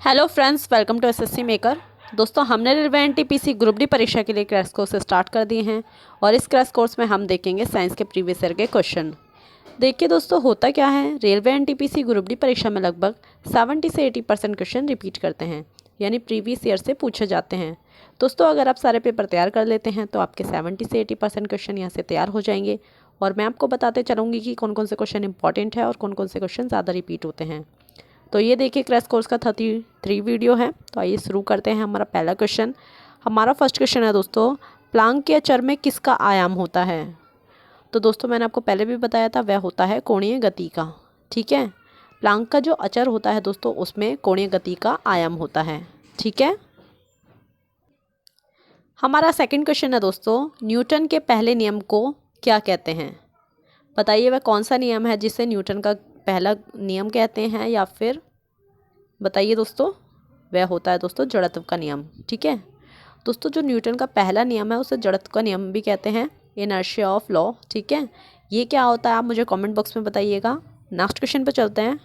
Hello friends, welcome to SSC maker. दोस्तों, हमने railway NTPC group D परीक्षा के लिए क्रैश कोर्स स्टार्ट कर दिए हैं और इस क्रैश कोर्स में हम देखेंगे साइंस के प्रीवियस ईयर के क्वेश्चन। देखिए दोस्तों, होता क्या है, रेलवे एनटीपीसी ग्रुप डी परीक्षा में लगभग 70 से 80% क्वेश्चन रिपीट करते हैं, यानी प्रीवियस ईयर से पूछे जाते हैं। दोस्तों, अगर आप सारे पेपर तैयार कर लेते हैं तो आपके 70 से 80% क्वेश्चन यहाँ से तैयार हो जाएंगे और मैं आपको बताते चलूँगी कि कौन कौन से क्वेश्चन इंपॉर्टेंट है और कौन कौन से क्वेश्चन ज़्यादा रिपीट होते हैं। तो ये देखिए क्रैश कोर्स का 33 वीडियो है। तो आइए शुरू करते हैं। हमारा पहला क्वेश्चन, हमारा फर्स्ट क्वेश्चन है दोस्तों, प्लांक के अचर में किसका आयाम होता है? तो दोस्तों, मैंने आपको पहले भी बताया था, वह होता है कोणीय गति का। ठीक है, प्लांक का जो अचर होता है दोस्तों, उसमें कोणीय गति का आयाम होता है। ठीक है, हमारा सेकंड क्वेश्चन है दोस्तों, न्यूटन के पहले नियम को क्या कहते हैं? बताइए वह कौन सा नियम है जिसे न्यूटन का पहला नियम कहते हैं, या फिर बताइए दोस्तों, वह होता है दोस्तों जड़त्व का नियम। ठीक है दोस्तों, जो न्यूटन का पहला नियम है उसे जड़त्व का नियम भी कहते हैं, इनर्शिया ऑफ लॉ। ठीक है, ये क्या होता है आप मुझे कमेंट बॉक्स में बताइएगा। नेक्स्ट क्वेश्चन पे चलते हैं।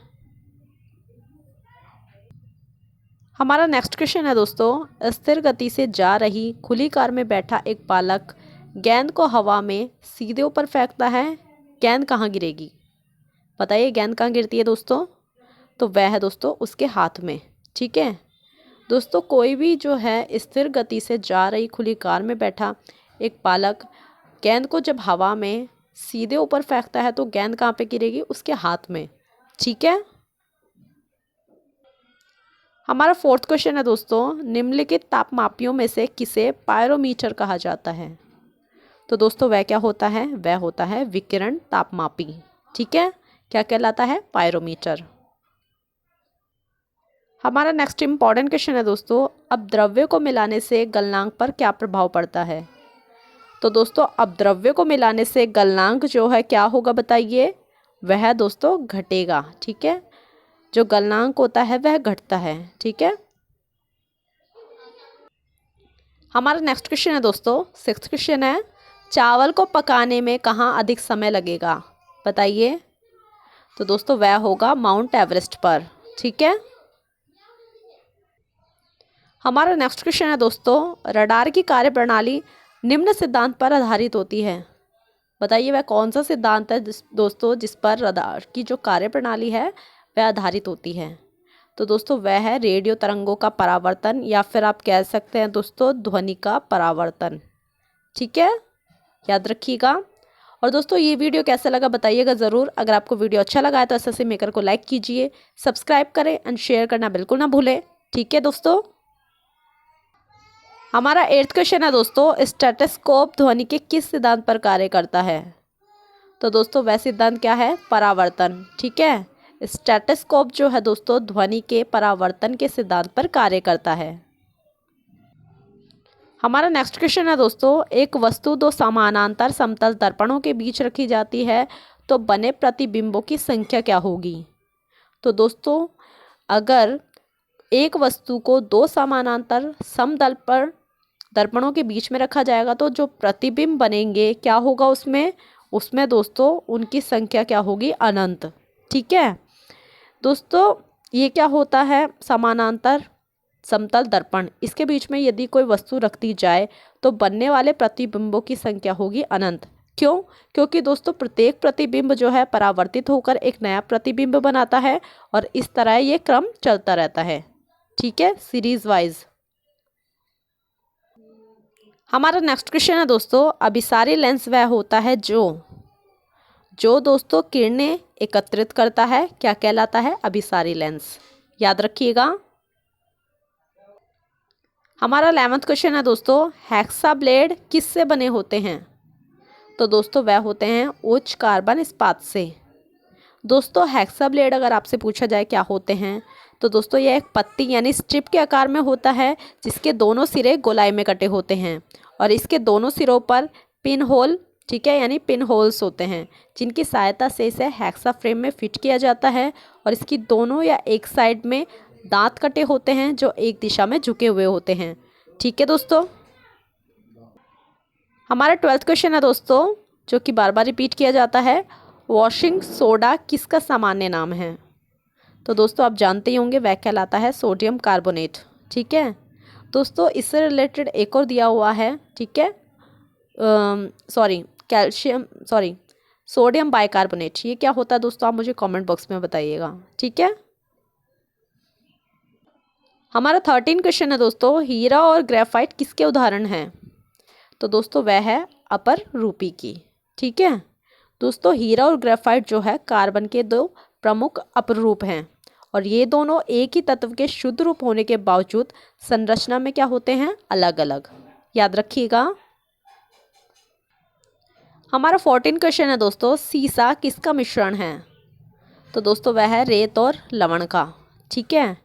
हमारा नेक्स्ट क्वेश्चन है दोस्तों, स्थिर गति से जा रही खुली कार में बैठा एक बालक गेंद को हवा में सीधे ऊपर फेंकता है, गेंद कहाँ गिरेगी? बताइए गेंद कहाँ गिरती है दोस्तों? तो वह है दोस्तों उसके हाथ में। ठीक है दोस्तों, कोई भी जो है स्थिर गति से जा रही खुली कार में बैठा एक बालक गेंद को जब हवा में सीधे ऊपर फेंकता है तो गेंद कहाँ पे गिरेगी? उसके हाथ में। ठीक है, हमारा फोर्थ क्वेश्चन है दोस्तों, निम्नलिखित तापमापियों में से किसे पायरोमीटर कहा जाता है? तो दोस्तों वह क्या होता है? वह होता है विकिरण तापमापी। ठीक है, क्या कहलाता है? पायरोमीटर। हमारा नेक्स्ट इंपॉर्टेंट क्वेश्चन है दोस्तों, अब द्रव्य को मिलाने से गलनांक पर क्या प्रभाव पड़ता है? तो दोस्तों, अब द्रव्य को मिलाने से गलनांक जो है क्या होगा बताइए? वह दोस्तों घटेगा। ठीक है, जो गलनांक होता है वह घटता है। ठीक है, हमारा नेक्स्ट क्वेश्चन है दोस्तों, सिक्स्थ क्वेश्चन है, चावल को पकाने में कहाँ अधिक समय लगेगा? बताइए। तो दोस्तों वह होगा माउंट एवरेस्ट पर। ठीक है, हमारा नेक्स्ट क्वेश्चन है दोस्तों, रडार की कार्यप्रणाली निम्न सिद्धांत पर आधारित होती है। बताइए वह कौन सा सिद्धांत है दोस्तों जिस पर रडार की जो कार्यप्रणाली है वह आधारित होती है? तो दोस्तों वह है रेडियो तरंगों का परावर्तन, या फिर आप कह सकते हैं दोस्तों ध्वनि का परावर्तन। ठीक है, याद रखिएगा। और दोस्तों ये वीडियो कैसा लगा बताइएगा ज़रूर। अगर आपको वीडियो अच्छा लगा है तो एसएससी मेकर को लाइक कीजिए, सब्सक्राइब करें एंड शेयर करना बिल्कुल ना भूलें। ठीक है दोस्तों, हमारा 8th क्वेश्चन है दोस्तों, स्टेथोस्कोप ध्वनि के किस सिद्धांत पर कार्य करता है? तो दोस्तों वह सिद्धांत क्या है? परावर्तन। ठीक है, स्टेथोस्कोप जो है दोस्तों ध्वनि के परावर्तन के सिद्धांत पर कार्य करता है। हमारा नेक्स्ट क्वेश्चन है दोस्तों, एक वस्तु दो समानांतर समतल दर्पणों के बीच रखी जाती है तो बने प्रतिबिंबों की संख्या क्या होगी? तो दोस्तों अगर एक वस्तु को दो समानांतर समतल पर दर्पणों के बीच में रखा जाएगा तो जो प्रतिबिंब बनेंगे क्या होगा उसमें दोस्तों उनकी संख्या क्या होगी? अनंत। ठीक है दोस्तों, ये क्या होता है? समानांतर समतल दर्पण, इसके बीच में यदि कोई वस्तु रख दी जाए तो बनने वाले प्रतिबिंबों की संख्या होगी अनंत। क्यों? क्योंकि दोस्तों प्रत्येक प्रतिबिंब जो है परावर्तित होकर एक नया प्रतिबिंब बनाता है और इस तरह ये क्रम चलता रहता है। ठीक है, सीरीज वाइज। हमारा नेक्स्ट क्वेश्चन है दोस्तों, अभिसारी लेंस वह होता है जो दोस्तों किरणें एकत्रित करता है, क्या कहलाता है? अभिसारी लेंस। याद रखिएगा। हमारा 11th क्वेश्चन है दोस्तों, हेक्सा ब्लेड किससे बने होते हैं? तो दोस्तों वह होते हैं उच्च कार्बन इस्पात से। दोस्तों हेक्सा ब्लेड अगर आपसे पूछा जाए क्या होते हैं, तो दोस्तों यह एक पत्ती यानी स्ट्रिप के आकार में होता है जिसके दोनों सिरे गोलाई में कटे होते हैं और इसके दोनों सिरों पर पिन होल, ठीक है, यानी पिन होल्स होते हैं जिनकी सहायता से इसे हेक्सा फ्रेम में फिट किया जाता है और इसकी दोनों या एक साइड में दांत कटे होते हैं जो एक दिशा में झुके हुए होते हैं। ठीक है दोस्तों, हमारा 12th क्वेश्चन है दोस्तों जो कि बार बार रिपीट किया जाता है, वॉशिंग सोडा किसका सामान्य नाम है? तो दोस्तों आप जानते ही होंगे वह कहलाता है सोडियम कार्बोनेट। ठीक है दोस्तों, इससे रिलेटेड एक और दिया हुआ है, ठीक है, सोडियम बाइकार्बोनेट। ये क्या होता है दोस्तों, आप मुझे कमेंट बॉक्स में बताइएगा। ठीक है, हमारा 13 क्वेश्चन है दोस्तों, हीरा और ग्रेफाइट किसके उदाहरण हैं? तो दोस्तों वह है अपर रूपी की। ठीक है दोस्तों, हीरा और ग्रेफाइट जो है कार्बन के दो प्रमुख अपरूप हैं और ये दोनों एक ही तत्व के शुद्ध रूप होने के बावजूद संरचना में क्या होते हैं, अलग अलग। याद रखिएगा। हमारा 14 क्वेश्चन है दोस्तों, सीसा किसका मिश्रण है? तो दोस्तों वह है रेत और लवण का। ठीक है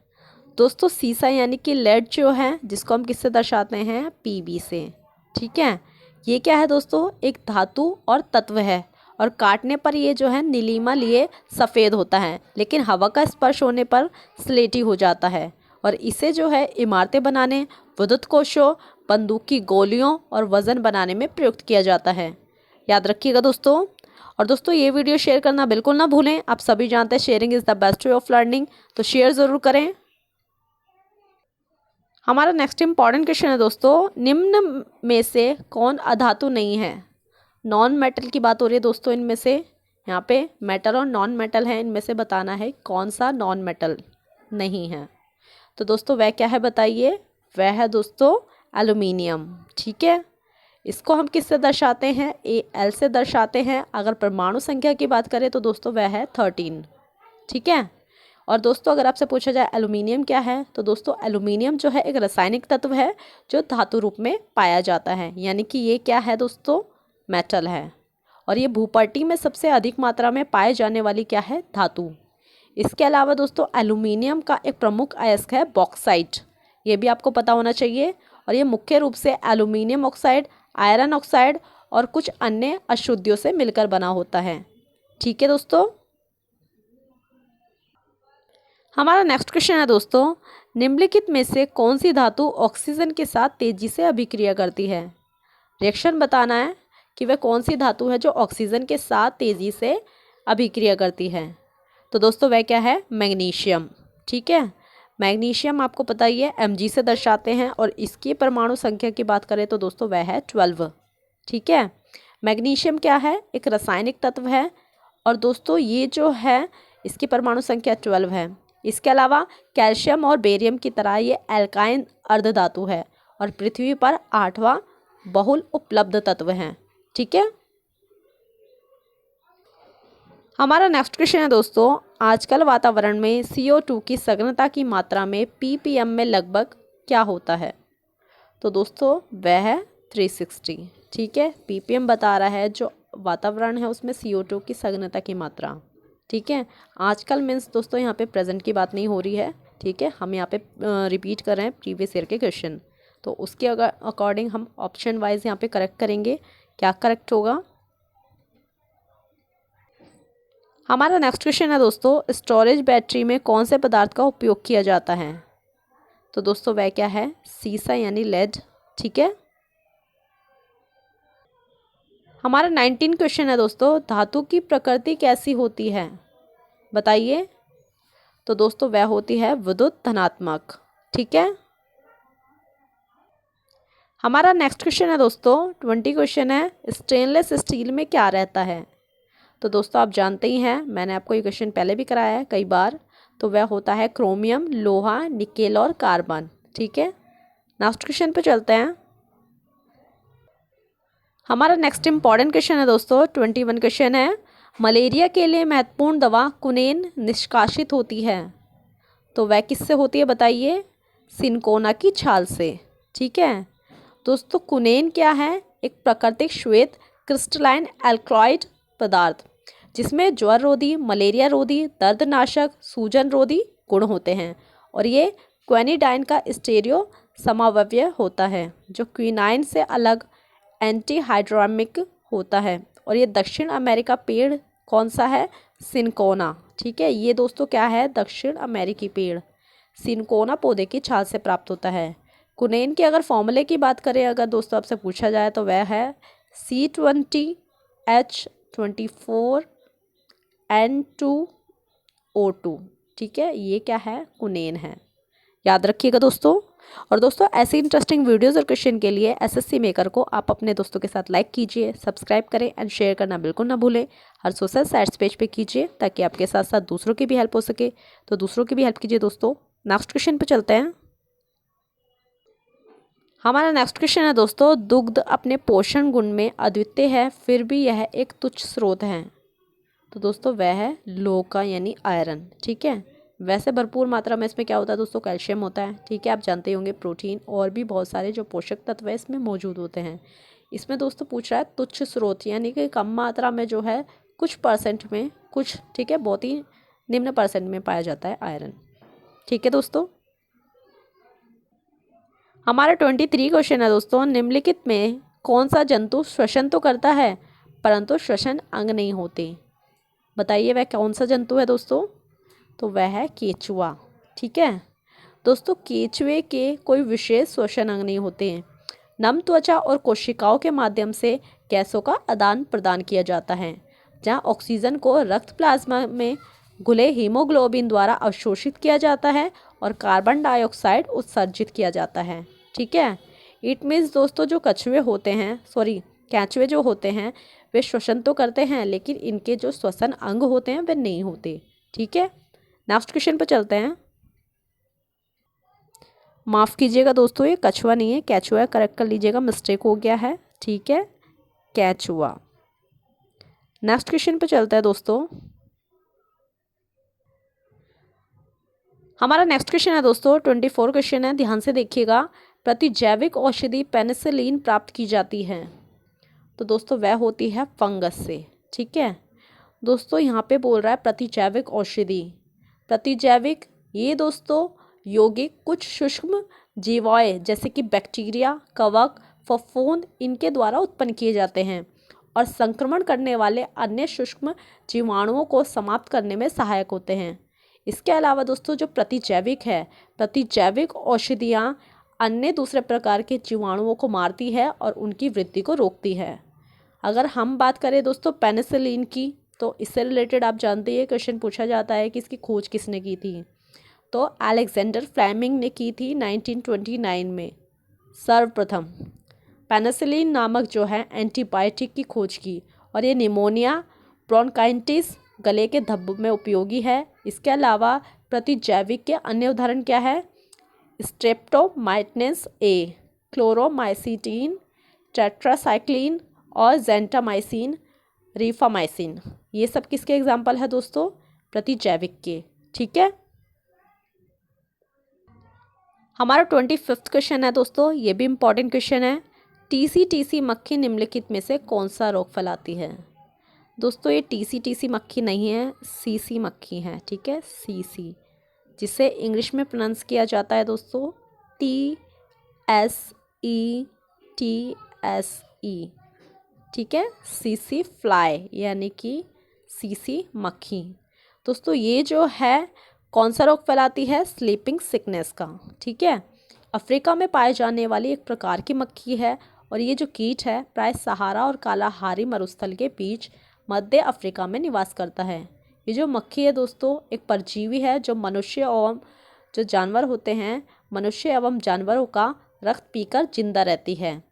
दोस्तों, सीसा यानी कि लेड जो है, जिसको हम किससे दर्शाते हैं, Pb से। ठीक है, ये क्या है दोस्तों, एक धातु और तत्व है और काटने पर ये जो है नीलिमा लिए सफ़ेद होता है, लेकिन हवा का स्पर्श होने पर स्लेटी हो जाता है और इसे जो है इमारतें बनाने, विद्युत कोषों, बंदूक की गोलियों और वज़न बनाने में प्रयुक्त किया जाता है। याद रखिएगा दोस्तों। और दोस्तों ये वीडियो शेयर करना बिल्कुल ना भूलें। आप सभी जानते हैं sharing is the best way of learning, तो शेयर ज़रूर करें। हमारा नेक्स्ट इंपॉर्टेंट क्वेश्चन है दोस्तों, निम्न में से कौन अधातु नहीं है? नॉन मेटल की बात हो रही है दोस्तों, इनमें से यहाँ पे मेटल और नॉन मेटल है, इनमें से बताना है कौन सा नॉन मेटल नहीं है। तो दोस्तों वह क्या है बताइए, वह है दोस्तों एल्यूमिनियम। ठीक है, इसको हम किससे दर्शाते हैं, Al से दर्शाते हैं। अगर परमाणु संख्या की बात करें तो दोस्तों वह है 13। ठीक है, और दोस्तों अगर आपसे पूछा जाए एल्यूमिनियम क्या है, तो दोस्तों एल्यूमिनियम जो है एक रासायनिक तत्व है जो धातु रूप में पाया जाता है, यानी कि ये क्या है दोस्तों, मेटल है। और ये भूपट्टी में सबसे अधिक मात्रा में पाए जाने वाली क्या है, धातु। इसके अलावा दोस्तों एल्यूमिनियम का एक प्रमुख अयस्क है बॉक्साइट, ये भी आपको पता होना चाहिए। और ये मुख्य रूप से एल्यूमिनियम ऑक्साइड, आयरन ऑक्साइड और कुछ अन्य अशुद्धियों से मिलकर बना होता है। ठीक है दोस्तों, हमारा नेक्स्ट क्वेश्चन है दोस्तों, निम्नलिखित में से कौन सी धातु ऑक्सीजन के साथ तेजी से अभिक्रिया करती है? रिएक्शन बताना है कि वह कौन सी धातु है जो ऑक्सीजन के साथ तेजी से अभिक्रिया करती है। तो दोस्तों वह क्या है, मैग्नीशियम। ठीक है, मैग्नीशियम आपको पता ही है Mg से दर्शाते हैं और इसकी परमाणु संख्या की बात करें तो दोस्तों वह है 12। ठीक है, मैग्नीशियम क्या है, एक रासायनिक तत्व है और दोस्तों ये जो है इसकी परमाणु संख्या 12 है। इसके अलावा कैल्शियम और बेरियम की तरह ये एल्काइन अर्धधातु है और पृथ्वी पर 8वां बहुल उपलब्ध तत्व है। ठीक है, हमारा नेक्स्ट क्वेश्चन है दोस्तों, आजकल वातावरण में CO2 की सघनता की मात्रा में ppm में लगभग क्या होता है? तो दोस्तों वह है 360। ठीक है, ppm बता रहा है जो वातावरण है उसमें CO2 की सघनता की मात्रा। ठीक है, आजकल मीन्स दोस्तों यहाँ पे प्रेजेंट की बात नहीं हो रही है। ठीक है, हम यहाँ पे रिपीट कर रहे हैं प्रीवियस ईयर के क्वेश्चन, तो उसके अकॉर्डिंग हम ऑप्शन वाइज यहाँ पे करेक्ट करेंगे। क्या करेक्ट होगा? हमारा नेक्स्ट क्वेश्चन है दोस्तों, स्टोरेज बैटरी में कौन से पदार्थ का उपयोग किया जाता है? तो दोस्तों वह क्या है, सीसा यानी लेड। ठीक है, हमारा 19 क्वेश्चन है दोस्तों, धातु की प्रकृति कैसी होती है बताइए? तो दोस्तों वह होती है विद्युत धनात्मक। ठीक है, हमारा नेक्स्ट क्वेश्चन है दोस्तों 20 क्वेश्चन है, स्टेनलेस स्टील में क्या रहता है? तो दोस्तों आप जानते ही हैं, मैंने आपको ये क्वेश्चन पहले भी कराया है कई बार। तो वह होता है क्रोमियम, लोहा, निकेल और कार्बन। ठीक है, नेक्स्ट क्वेश्चन पे चलते हैं। हमारा नेक्स्ट इंपॉर्टेंट क्वेश्चन है दोस्तों 21 क्वेश्चन है, मलेरिया के लिए महत्वपूर्ण दवा कुनेन निष्कासित होती है। तो वह किससे होती है बताइए? सिनकोना की छाल से। ठीक है दोस्तों, कुनेन क्या है, एक प्राकृतिक श्वेत क्रिस्टलाइन एल्कलॉइड पदार्थ जिसमें ज्वर रोधी, मलेरिया रोधी, दर्दनाशक, सूजन रोधी गुण होते हैं और ये क्विनिडाइन का स्टेरियो समावयव होता है जो क्विनाइन से अलग एंटीहाइड्रामिक होता है। और ये दक्षिण अमेरिका पेड़ कौन सा है? सिनकोना। ठीक है, ये दोस्तों क्या है, दक्षिण अमेरिकी पेड़ सिनकोना पौधे की छाल से प्राप्त होता है। कुनेन के अगर फॉर्मूले की बात करें अगर दोस्तों आपसे पूछा जाए तो वह है C20H24N2O2। ठीक है, ये क्या है, कुनेन है। याद रखिएगा दोस्तों। और दोस्तों ऐसे इंटरेस्टिंग वीडियोस और क्वेश्चन के लिए एसएससी मेकर को आप अपने दोस्तों के साथ लाइक कीजिए, सब्सक्राइब करें एंड शेयर करना बिल्कुल ना भूलें। हर सोशल साइट्स पेज पे कीजिए ताकि आपके साथ साथ दूसरों की भी हेल्प हो सके। तो दूसरों की भी हेल्प कीजिए दोस्तों। नेक्स्ट क्वेश्चन पे चलते हैं। हमारा नेक्स्ट क्वेश्चन है दोस्तों, दुग्ध अपने पोषण गुण में अद्वितीय है, फिर भी यह एक तुच्छ स्रोत है। तो दोस्तों वह है लोह का यानी आयरन। ठीक है, वैसे भरपूर मात्रा में इसमें क्या होता है दोस्तों, कैल्शियम होता है। ठीक है, आप जानते ही होंगे प्रोटीन और भी बहुत सारे जो पोषक तत्व है इसमें मौजूद होते हैं। इसमें दोस्तों पूछ रहा है तुच्छ स्रोत यानी कि कम मात्रा में जो है, कुछ परसेंट में, कुछ, ठीक है, बहुत ही निम्न परसेंट में पाया जाता है आयरन। ठीक है दोस्तों। हमारा 23 क्वेश्चन है दोस्तों, निम्नलिखित में कौन सा जंतु श्वसन तो करता है परंतु श्वसन अंग नहीं होते। बताइए वह कौन सा जंतु है दोस्तों। तो वह है केचुआ। ठीक है दोस्तों, केचुए के कोई विशेष श्वसन अंग नहीं होते हैं। नम त्वचा और कोशिकाओं के माध्यम से गैसों का आदान प्रदान किया जाता है, जहां ऑक्सीजन को रक्त प्लाज्मा में घुले हीमोग्लोबिन द्वारा अवशोषित किया जाता है और कार्बन डाइऑक्साइड उत्सर्जित किया जाता है। ठीक है, इट मीन्स दोस्तों जो केंचुए जो होते हैं वे श्वसन तो करते हैं, लेकिन इनके जो श्वसन अंग होते हैं वे नहीं होते। ठीक है, नेक्स्ट क्वेश्चन पर चलते हैं। माफ़ कीजिएगा दोस्तों, ये कछुआ नहीं है, कैचुआ है, करेक्ट कर लीजिएगा, मिस्टेक हो गया है। ठीक है, कैचुआ। नेक्स्ट क्वेश्चन पे चलता है दोस्तों। हमारा नेक्स्ट क्वेश्चन है दोस्तों 24 क्वेश्चन है, ध्यान से देखिएगा। प्रतिजैविक औषधि पेनिसिलिन प्राप्त की जाती है। तो दोस्तों वह होती है फंगस से। ठीक है दोस्तों, यहाँ पे बोल रहा है प्रतिजैविक औषधि। प्रतिजैविक ये दोस्तों यौगिक कुछ सूक्ष्म जीवाणु जैसे कि बैक्टीरिया, कवक, फफूंद इनके द्वारा उत्पन्न किए जाते हैं और संक्रमण करने वाले अन्य सूक्ष्म जीवाणुओं को समाप्त करने में सहायक होते हैं। इसके अलावा दोस्तों जो प्रतिजैविक है, प्रतिजैविक औषधियाँ अन्य दूसरे प्रकार के जीवाणुओं को मारती है और उनकी वृद्धि को रोकती है। अगर हम बात करें दोस्तों पेनिसिलिन की, तो इससे रिलेटेड आप जानते हैं क्वेश्चन पूछा जाता है कि इसकी खोज किसने की थी। तो अलेक्जेंडर फ्लेमिंग ने की थी 1929 में सर्वप्रथम पेनिसिलिन नामक जो है एंटीबायोटिक की खोज की, और ये निमोनिया, ब्रोंकाइटिस, गले के धब्बों में उपयोगी है। इसके अलावा प्रतिजैविक के अन्य उदाहरण क्या है, स्ट्रेप्टोमाइसिस ए, क्लोरोमाइसिटीन, टेट्रासाइक्लिन और जेंटामाइसिन, रिफामाइसिन। ये सब किसके एग्जाम्पल है दोस्तों, प्रतिजैविक के। ठीक है, हमारा 25 क्वेश्चन है दोस्तों, ये भी इम्पॉर्टेंट क्वेश्चन है। टीसी मक्खी निम्नलिखित में से कौन सा रोग फैलाती है। दोस्तों ये टीसी मक्खी नहीं है, सीसी मक्खी है। ठीक है, सीसी, जिसे इंग्लिश में प्रोनाउंस किया जाता है दोस्तों TSETSE। ठीक है, सीसी फ्लाई यानी कि सीसी मक्खी। दोस्तों ये जो है कौन सा रोग फैलाती है, स्लीपिंग सिकनेस का। ठीक है, अफ्रीका में पाए जाने वाली एक प्रकार की मक्खी है और ये जो कीट है प्राय सहारा और कालाहारी मरुस्थल के बीच मध्य अफ्रीका में निवास करता है। ये जो मक्खी है दोस्तों एक परजीवी है जो मनुष्य एवं जो जानवर होते हैं, मनुष्य एवं जानवरों का रक्त पीकर जिंदा रहती है।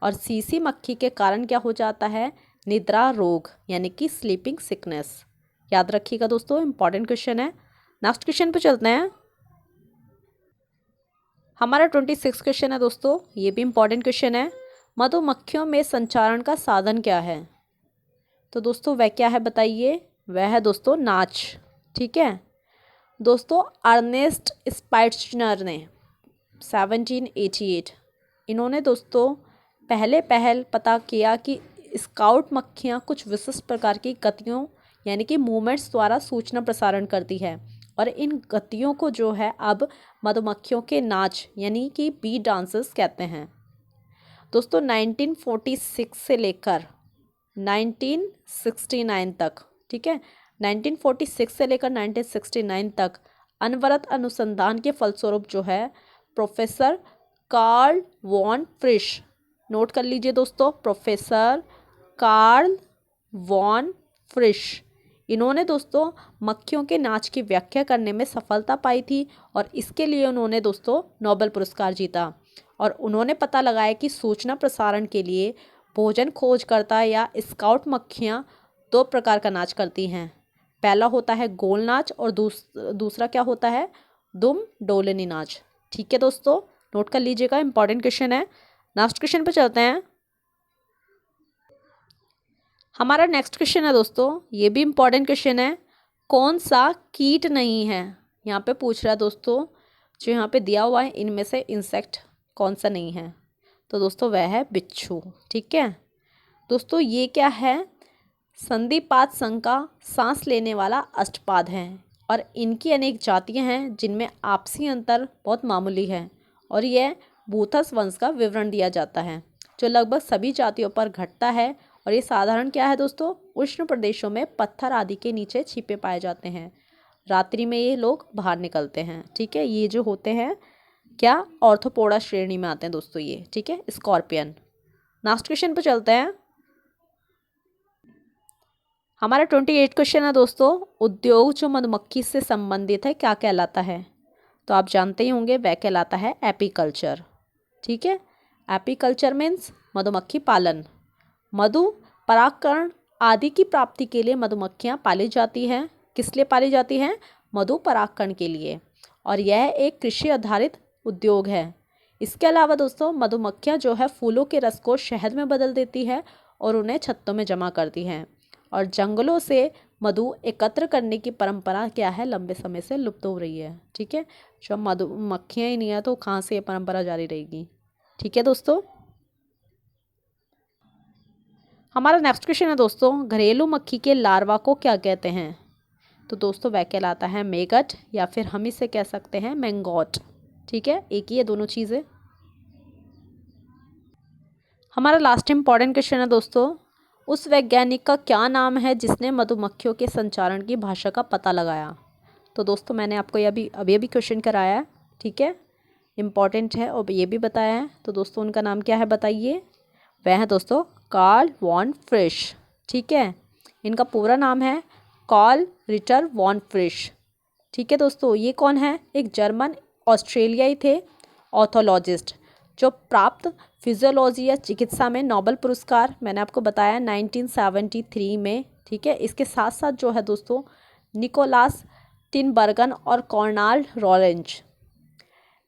और सीसी मक्खी के कारण क्या हो जाता है, निद्रा रोग यानी कि स्लीपिंग सिकनेस। याद रखिएगा दोस्तों, इंपॉर्टेंट क्वेश्चन है। नेक्स्ट क्वेश्चन पे चलते हैं। हमारा 26 क्वेश्चन है दोस्तों, ये भी इंपॉर्टेंट क्वेश्चन है। मधुमक्खियों में संचारण का साधन क्या है। तो दोस्तों वह क्या है बताइए, वह है दोस्तों नाच। ठीक है दोस्तों, अर्नेस्ट स्पाइट्जर ने 1788 इन्होंने दोस्तों पहल पता किया कि स्काउट मक्खियाँ कुछ विशिष्ट प्रकार की गतियों यानी कि मूवमेंट्स द्वारा सूचना प्रसारण करती है, और इन गतियों को जो है अब मधुमक्खियों के नाच यानी कि बी डांसेस कहते हैं। दोस्तों 1946 से लेकर 1969 तक, ठीक है 1946 से लेकर 1969 तक अनवरत अनुसंधान के फलस्वरूप जो है प्रोफेसर कार्ल वॉन फ्रिश, नोट कर लीजिए दोस्तों, प्रोफेसर कार्ल वॉन फ्रिश, इन्होंने दोस्तों मक्खियों के नाच की व्याख्या करने में सफलता पाई थी और इसके लिए उन्होंने दोस्तों नोबेल पुरस्कार जीता। और उन्होंने पता लगाया कि सूचना प्रसारण के लिए भोजन खोजकर्ता या स्काउट मक्खियाँ दो प्रकार का नाच करती हैं। पहला होता है गोल नाच और दूसरा क्या होता है, दुम डोलनी नाच। ठीक है दोस्तों, नोट कर लीजिएगा, इंपॉर्टेंट क्वेश्चन है। नेक्स्ट क्वेश्चन पे चलते हैं। हमारा नेक्स्ट क्वेश्चन है दोस्तों, ये भी इंपॉर्टेंट क्वेश्चन है। कौन सा कीट नहीं है, यहाँ पे पूछ रहा है दोस्तों, जो यहाँ पे दिया हुआ है इनमें से इंसेक्ट कौन सा नहीं है। तो दोस्तों वह है बिच्छू। ठीक है दोस्तों, ये क्या है, संधिपाद संघ का सांस लेने वाला अष्टपाद है और इनकी अनेक जातियां हैं जिनमें आपसी अंतर बहुत मामूली है। और यह बूथस वंश का विवरण दिया जाता है जो लगभग सभी जातियों पर घटता है। और ये साधारण क्या है दोस्तों, उष्ण प्रदेशों में पत्थर आदि के नीचे छिपे पाए जाते हैं। रात्रि में ये लोग बाहर निकलते हैं। ठीक है, ये जो होते हैं क्या, ऑर्थोपोडा श्रेणी में आते हैं दोस्तों ये। ठीक है, स्कॉर्पियन। नेक्स्ट क्वेश्चन पर चलते हैं। हमारा 28 क्वेश्चन है दोस्तों, उद्योग जो मधुमक्खी से संबंधित है क्या कहलाता है। तो आप जानते ही होंगे, वह कहलाता है एपीकल्चर। ठीक है, एपीकल्चर मीन्स मधुमक्खी पालन। मधु परागकण आदि की प्राप्ति के लिए मधुमक्खियाँ पाली जाती हैं। किस लिए पाली जाती हैं, मधु परागकण के लिए। और यह एक कृषि आधारित उद्योग है। इसके अलावा दोस्तों मधुमक्खियाँ जो है फूलों के रस को शहद में बदल देती है और उन्हें छत्तों में जमा करती हैं। और जंगलों से मधु एकत्र करने की परंपरा क्या है, लंबे समय से लुप्त हो रही है। ठीक है, जब मधुमक्खियाँ ही नहीं है तो कहाँ से ये परंपरा जारी रहेगी। ठीक है दोस्तों, हमारा नेक्स्ट क्वेश्चन है दोस्तों, घरेलू मक्खी के लार्वा को क्या कहते हैं। तो दोस्तों वह कहलाता है मेगट, या फिर हम इसे कह सकते हैं मैंगोट। ठीक है, एक ही है दोनों चीज़ें। हमारा लास्ट इंपॉर्टेंट क्वेश्चन है दोस्तों, उस वैज्ञानिक का क्या नाम है जिसने मधुमक्खियों के संचारण की भाषा का पता लगाया। तो दोस्तों मैंने आपको अभी क्वेश्चन कराया है। ठीक है, इम्पॉर्टेंट है और ये भी बताया है। तो दोस्तों उनका नाम क्या है बताइए, वह है दोस्तों कार्ल वॉन फ्रिश। ठीक है, इनका पूरा नाम है कार्ल रिटर वॉन फ्रिश। ठीक है दोस्तों, ये कौन है, एक जर्मन ऑस्ट्रेलियाई थे ऑथोलॉजिस्ट जो प्राप्त फिजियोलॉजी या चिकित्सा में नोबेल पुरस्कार मैंने आपको बताया 1973 में। ठीक है, इसके साथ साथ जो है दोस्तों निकोलास टिनबर्गन और कॉर्नाल्ड रॉरेंज।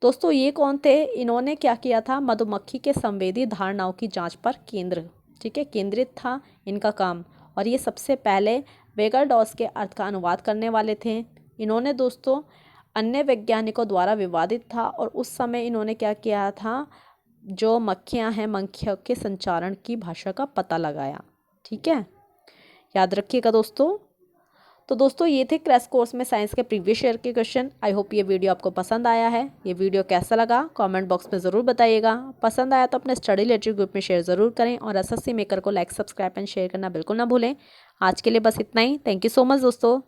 दोस्तों ये कौन थे, इन्होंने क्या किया था, मधुमक्खी के संवेदी धारणाओं की जांच पर केंद्रित था इनका काम। और ये सबसे पहले वेगर डॉस के अर्थ का अनुवाद करने वाले थे। इन्होंने दोस्तों अन्य वैज्ञानिकों द्वारा विवादित था और उस समय इन्होंने क्या किया था, जो मक्खियाँ हैं मक्खियों के संचारण की भाषा का पता लगाया। ठीक है, याद रखिएगा दोस्तों। तो दोस्तों ये थे क्रैश कोर्स में साइंस के प्रीवियस ईयर के क्वेश्चन। आई होप ये वीडियो आपको पसंद आया है। ये वीडियो कैसा लगा कमेंट बॉक्स में ज़रूर बताइएगा। पसंद आया तो अपने स्टडी रिलेटेड ग्रुप में शेयर ज़रूर करें और एसएससी मेकर को लाइक, सब्सक्राइब एंड शेयर करना बिल्कुल ना भूलें। आज के लिए बस इतना ही। थैंक यू सो मच दोस्तों।